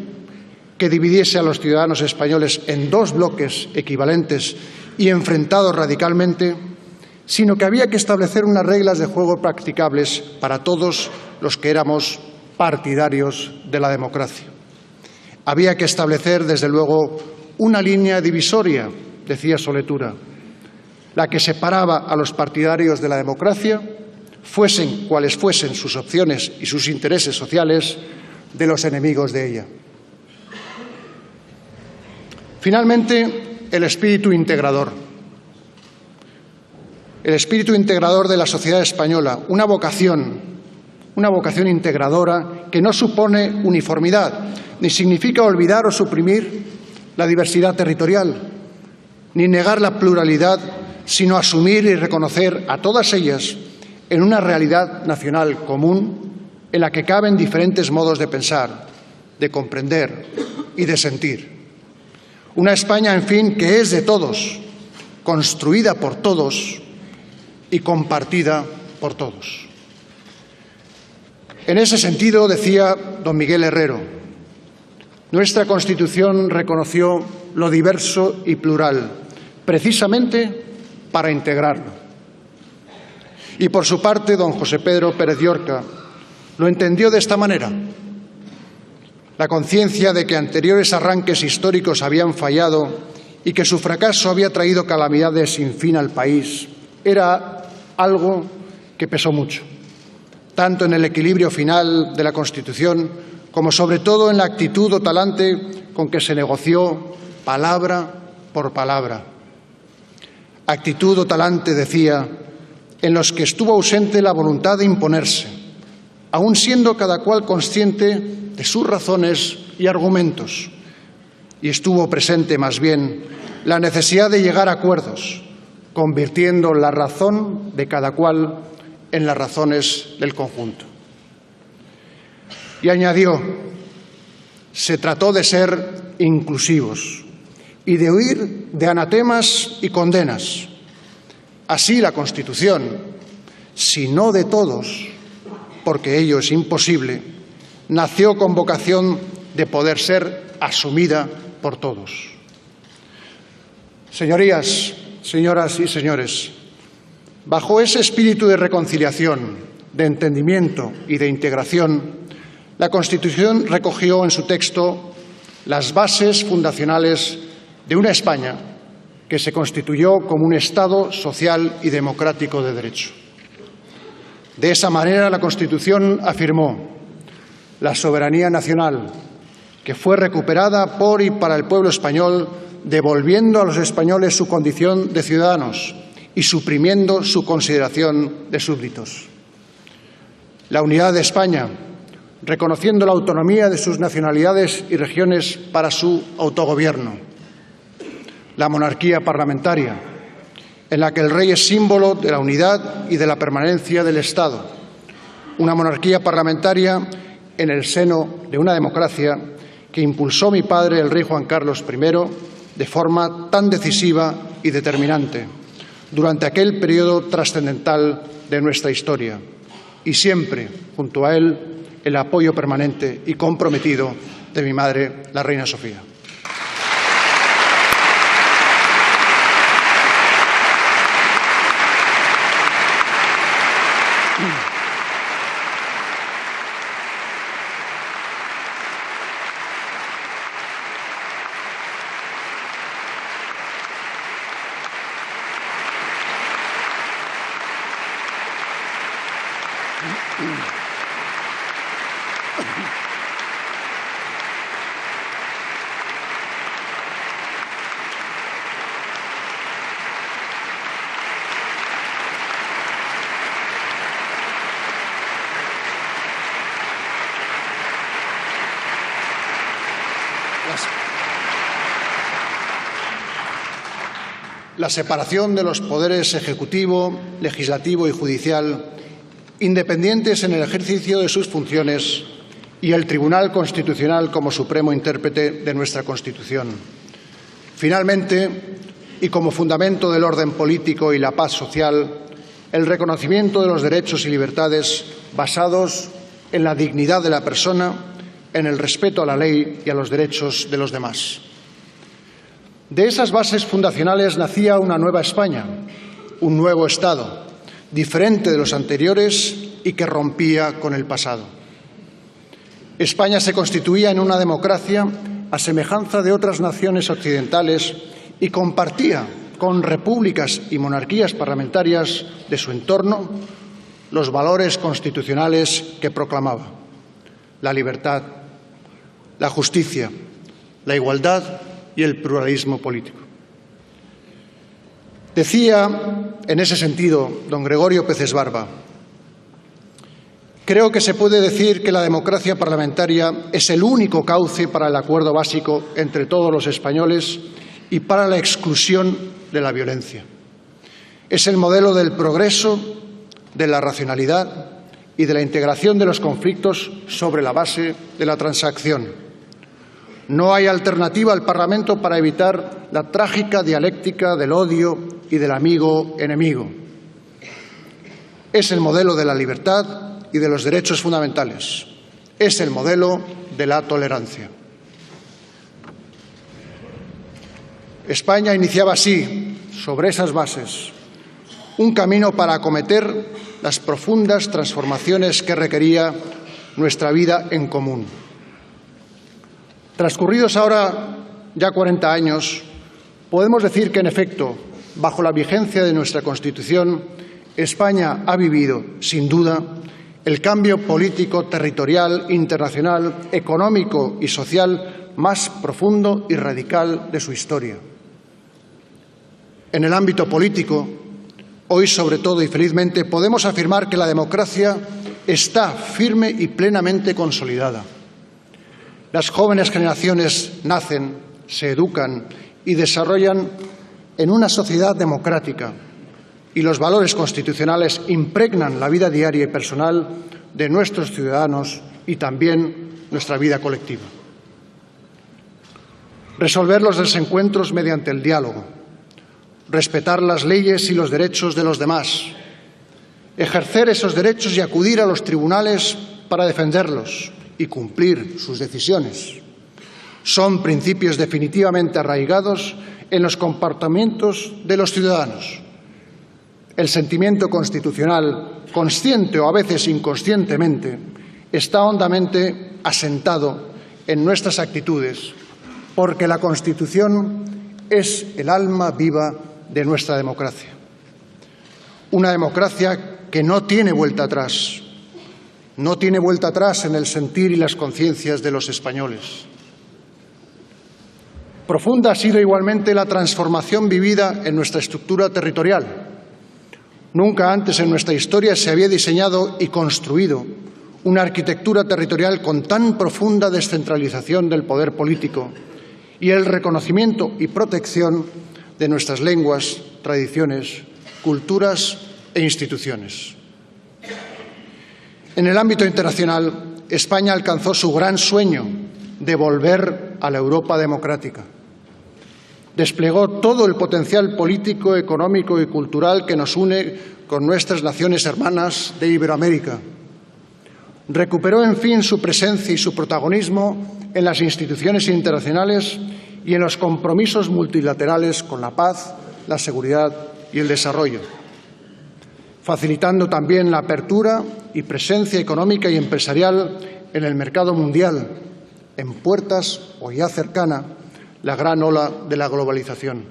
que dividiese a los ciudadanos españoles en 2 bloques equivalentes y enfrentados radicalmente, sino que había que establecer unas reglas de juego practicables para todos los que éramos partidarios de la democracia. Había que establecer, desde luego, una línea divisoria, decía Solé Tura, la que separaba a los partidarios de la democracia, fuesen cuales fuesen sus opciones y sus intereses sociales, de los enemigos de ella. Finalmente, el espíritu integrador. El espíritu integrador de la sociedad española, una vocación integradora que no supone uniformidad, ni significa olvidar o suprimir la diversidad territorial, ni negar la pluralidad, sino asumir y reconocer a todas ellas en una realidad nacional común en la que caben diferentes modos de pensar, de comprender y de sentir. Una España, en fin, que es de todos, construida por todos y compartida por todos. En ese sentido, decía don Miguel Herrero, nuestra Constitución reconoció lo diverso y plural, precisamente para integrarlo. Y por su parte, don José Pedro Pérez Llorca lo entendió de esta manera. La conciencia de que anteriores arranques históricos habían fallado y que su fracaso había traído calamidades sin fin al país era algo que pesó mucho, tanto en el equilibrio final de la Constitución como sobre todo en la actitud o talante con que se negoció palabra por palabra. Actitud o talante, decía, en los que estuvo ausente la voluntad de imponerse, aun siendo cada cual consciente de sus razones y argumentos, y estuvo presente más bien la necesidad de llegar a acuerdos, convirtiendo la razón de cada cual en las razones del conjunto. Y añadió, se trató de ser inclusivos y de huir de anatemas y condenas. Así la Constitución, si no de todos, porque ello es imposible, nació con vocación de poder ser asumida por todos. Señorías, señoras y señores, bajo ese espíritu de reconciliación, de entendimiento y de integración, la Constitución recogió en su texto las bases fundacionales de una España que se constituyó como un Estado social y democrático de derecho. De esa manera, la Constitución afirmó la soberanía nacional, que fue recuperada por y para el pueblo español, devolviendo a los españoles su condición de ciudadanos y suprimiendo su consideración de súbditos. La unidad de España, reconociendo la autonomía de sus nacionalidades y regiones para su autogobierno. La monarquía parlamentaria, en la que el rey es símbolo de la unidad y de la permanencia del Estado. Una monarquía parlamentaria en el seno de una democracia que impulsó mi padre, el rey Juan Carlos I, de forma tan decisiva y determinante durante aquel periodo trascendental de nuestra historia. Y siempre, junto a él, el apoyo permanente y comprometido de mi madre, la reina Sofía. La separación de los poderes ejecutivo, legislativo y judicial, independientes en el ejercicio de sus funciones, y el Tribunal Constitucional como supremo intérprete de nuestra Constitución. Finalmente, y como fundamento del orden político y la paz social, el reconocimiento de los derechos y libertades basados en la dignidad de la persona, en el respeto a la ley y a los derechos de los demás. De esas bases fundacionales nacía una nueva España, un nuevo Estado, diferente de los anteriores y que rompía con el pasado. España se constituía en una democracia a semejanza de otras naciones occidentales y compartía con repúblicas y monarquías parlamentarias de su entorno los valores constitucionales que proclamaba: la libertad, la justicia, la igualdad y el pluralismo político. Decía, en ese sentido, don Gregorio Pérez Barba: creo que se puede decir que la democracia parlamentaria es el único cauce para el acuerdo básico entre todos los españoles y para la exclusión de la violencia. Es el modelo del progreso, de la racionalidad y de la integración de los conflictos sobre la base de la transacción. No hay alternativa al Parlamento para evitar la trágica dialéctica del odio y del amigo-enemigo. Es el modelo de la libertad y de los derechos fundamentales. Es el modelo de la tolerancia. España iniciaba así, sobre esas bases, un camino para acometer las profundas transformaciones que requería nuestra vida en común. Transcurridos ahora ya 40 años, podemos decir que, en efecto, bajo la vigencia de nuestra Constitución, España ha vivido, sin duda, el cambio político, territorial, internacional, económico y social más profundo y radical de su historia. En el ámbito político, hoy sobre todo y felizmente, podemos afirmar que la democracia está firme y plenamente consolidada. Las jóvenes generaciones nacen, se educan y desarrollan en una sociedad democrática y los valores constitucionales impregnan la vida diaria y personal de nuestros ciudadanos y también nuestra vida colectiva. Resolver los desencuentros mediante el diálogo, respetar las leyes y los derechos de los demás, ejercer esos derechos y acudir a los tribunales para defenderlos y cumplir sus decisiones. Son principios definitivamente arraigados en los comportamientos de los ciudadanos. El sentimiento constitucional, consciente o a veces inconscientemente, está hondamente asentado en nuestras actitudes, porque la Constitución es el alma viva de nuestra democracia. Una democracia que no tiene vuelta atrás. No tiene vuelta atrás en el sentir y las conciencias de los españoles. Profunda ha sido igualmente la transformación vivida en nuestra estructura territorial. Nunca antes en nuestra historia se había diseñado y construido una arquitectura territorial con tan profunda descentralización del poder político y el reconocimiento y protección de nuestras lenguas, tradiciones, culturas e instituciones. En el ámbito internacional, España alcanzó su gran sueño de volver a la Europa democrática. Desplegó todo el potencial político, económico y cultural que nos une con nuestras naciones hermanas de Iberoamérica. Recuperó, en fin, su presencia y su protagonismo en las instituciones internacionales y en los compromisos multilaterales con la paz, la seguridad y el desarrollo, facilitando también la apertura y presencia económica y empresarial en el mercado mundial, en puertas o ya cercana la gran ola de la globalización.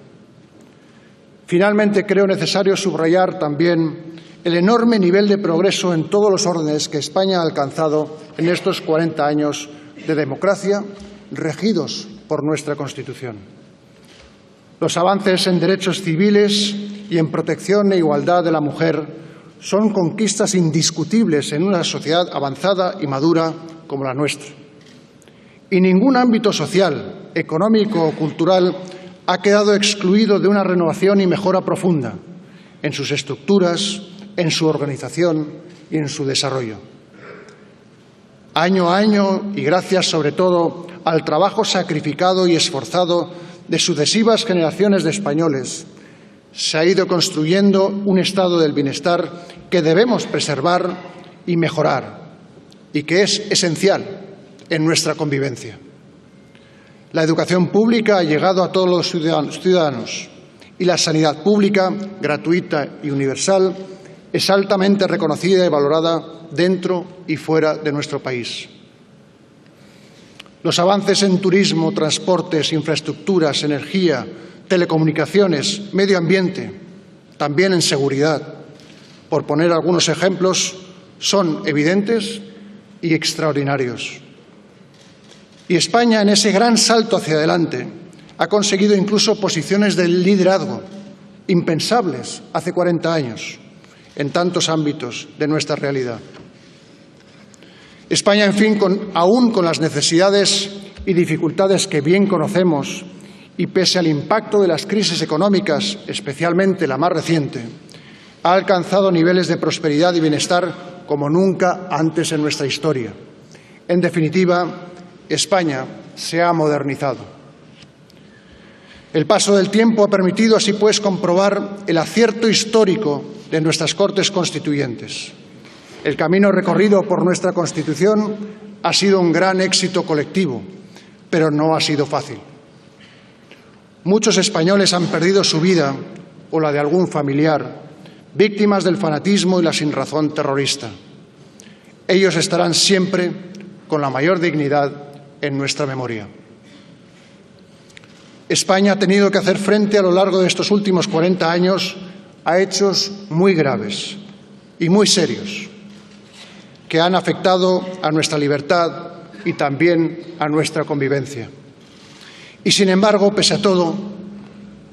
Finalmente, creo necesario subrayar también el enorme nivel de progreso en todos los órdenes que España ha alcanzado en estos 40 años de democracia, regidos por nuestra Constitución. Los avances en derechos civiles y en protección e igualdad de la mujer son conquistas indiscutibles en una sociedad avanzada y madura como la nuestra. Y ningún ámbito social, económico o cultural ha quedado excluido de una renovación y mejora profunda en sus estructuras, en su organización y en su desarrollo. Año a año, y gracias sobre todo al trabajo sacrificado y esforzado de sucesivas generaciones de españoles, se ha ido construyendo un estado del bienestar que debemos preservar y mejorar y que es esencial en nuestra convivencia. La educación pública ha llegado a todos los ciudadanos y la sanidad pública, gratuita y universal, es altamente reconocida y valorada dentro y fuera de nuestro país. Los avances en turismo, transportes, infraestructuras, energía, telecomunicaciones, medio ambiente, también en seguridad, por poner algunos ejemplos, son evidentes y extraordinarios. Y España, en ese gran salto hacia adelante, ha conseguido incluso posiciones de liderazgo impensables hace 40 años en tantos ámbitos de nuestra realidad. España, en fin, aún con las necesidades y dificultades que bien conocemos y pese al impacto de las crisis económicas, especialmente la más reciente, ha alcanzado niveles de prosperidad y bienestar como nunca antes en nuestra historia. En definitiva, España se ha modernizado. El paso del tiempo ha permitido, así pues, comprobar el acierto histórico de nuestras Cortes Constituyentes. El camino recorrido por nuestra Constitución ha sido un gran éxito colectivo, pero no ha sido fácil. Muchos españoles han perdido su vida o la de algún familiar, víctimas del fanatismo y la sinrazón terrorista. Ellos estarán siempre con la mayor dignidad en nuestra memoria. España ha tenido que hacer frente a lo largo de estos últimos 40 años a hechos muy graves y muy serios que han afectado a nuestra libertad y también a nuestra convivencia. Y, sin embargo, pese a todo,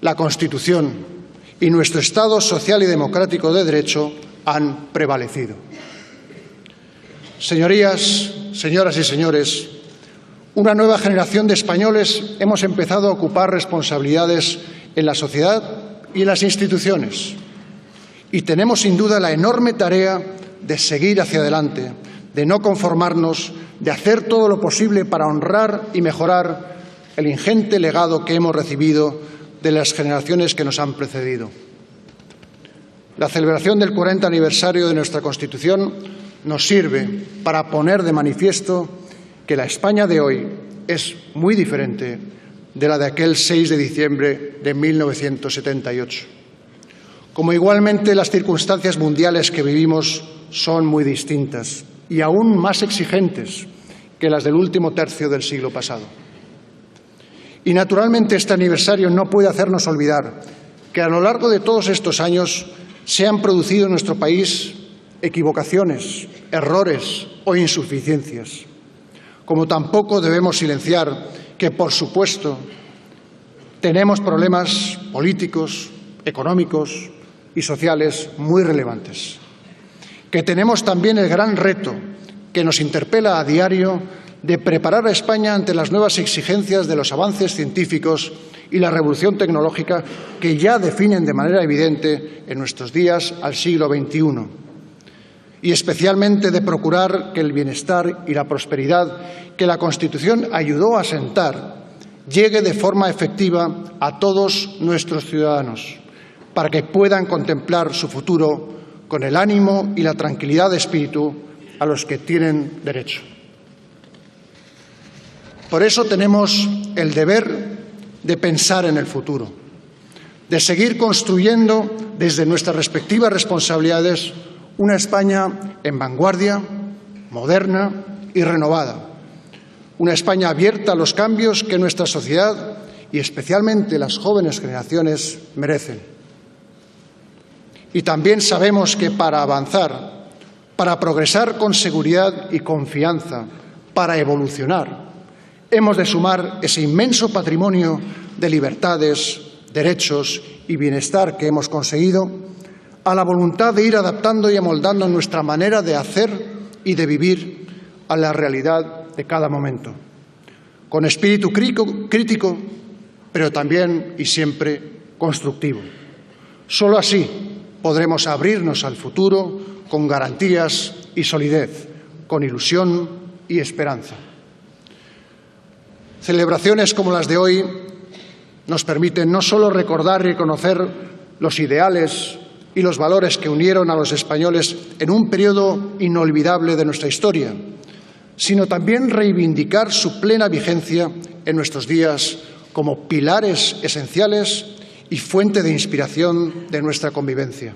la Constitución y nuestro Estado social y democrático de derecho han prevalecido. Señorías, señoras y señores, una nueva generación de españoles hemos empezado a ocupar responsabilidades en la sociedad y en las instituciones. Y tenemos, sin duda, la enorme tarea de seguir hacia adelante, de no conformarnos, de hacer todo lo posible para honrar y mejorar el ingente legado que hemos recibido de las generaciones que nos han precedido. La celebración del 40 aniversario de nuestra Constitución nos sirve para poner de manifiesto que la España de hoy es muy diferente de la de aquel 6 de diciembre de 1978. Como igualmente las circunstancias mundiales que vivimos son muy distintas y aún más exigentes que las del último tercio del siglo pasado. Y, naturalmente, este aniversario no puede hacernos olvidar que a lo largo de todos estos años se han producido en nuestro país equivocaciones, errores o insuficiencias. Como tampoco debemos silenciar que, por supuesto, tenemos problemas políticos, económicos y sociales muy relevantes. Que tenemos también el gran reto que nos interpela a diario de preparar a España ante las nuevas exigencias de los avances científicos y la revolución tecnológica que ya definen de manera evidente en nuestros días al siglo XXI. Y especialmente de procurar que el bienestar y la prosperidad que la Constitución ayudó a asentar llegue de forma efectiva a todos nuestros ciudadanos, para que puedan contemplar su futuro con el ánimo y la tranquilidad de espíritu a los que tienen derecho. Por eso tenemos el deber de pensar en el futuro, de seguir construyendo desde nuestras respectivas responsabilidades una España en vanguardia, moderna y renovada. Una España abierta a los cambios que nuestra sociedad y especialmente las jóvenes generaciones merecen. Y también sabemos que para avanzar, para progresar con seguridad y confianza, para evolucionar, hemos de sumar ese inmenso patrimonio de libertades, derechos y bienestar que hemos conseguido a la voluntad de ir adaptando y amoldando nuestra manera de hacer y de vivir a la realidad de cada momento, con espíritu crítico, pero también y siempre constructivo. Solo así podremos abrirnos al futuro con garantías y solidez, con ilusión y esperanza. Celebraciones como las de hoy nos permiten no solo recordar y reconocer los ideales y los valores que unieron a los españoles en un periodo inolvidable de nuestra historia, sino también reivindicar su plena vigencia en nuestros días como pilares esenciales y fuente de inspiración de nuestra convivencia.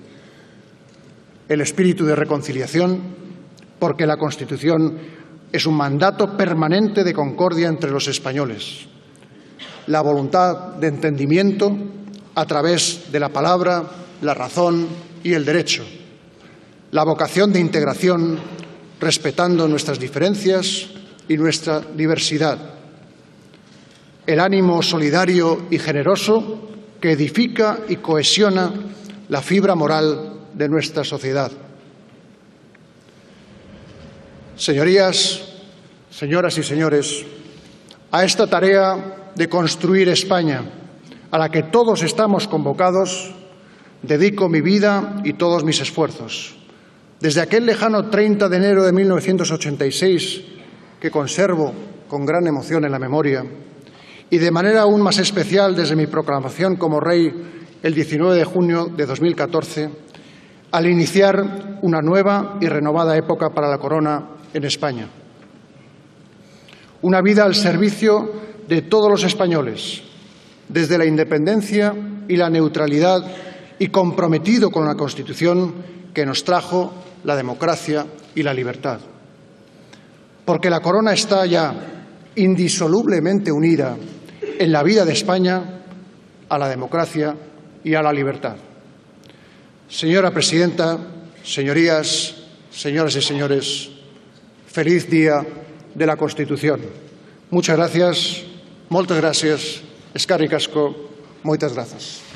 El espíritu de reconciliación, porque la Constitución es un mandato permanente de concordia entre los españoles. La voluntad de entendimiento a través de la palabra, la razón y el derecho. La vocación de integración respetando nuestras diferencias y nuestra diversidad. El ánimo solidario y generoso que edifica y cohesiona la fibra moral de nuestra sociedad. Señorías, señoras y señores, a esta tarea de construir España, a la que todos estamos convocados, dedico mi vida y todos mis esfuerzos. Desde aquel lejano 30 de enero de 1986, que conservo con gran emoción en la memoria, y de manera aún más especial desde mi proclamación como rey el 19 de junio de 2014, al iniciar una nueva y renovada época para la Corona en España. Una vida al servicio de todos los españoles, desde la independencia y la neutralidad, y comprometido con la Constitución que nos trajo la democracia y la libertad. Porque la Corona está ya indisolublemente unida en la vida de España a la democracia y a la libertad. Señora presidenta, señorías, señoras y señores, feliz Día de la Constitución. Muchas gracias, moltes gràcies, eskerrik asko, moitas grazas.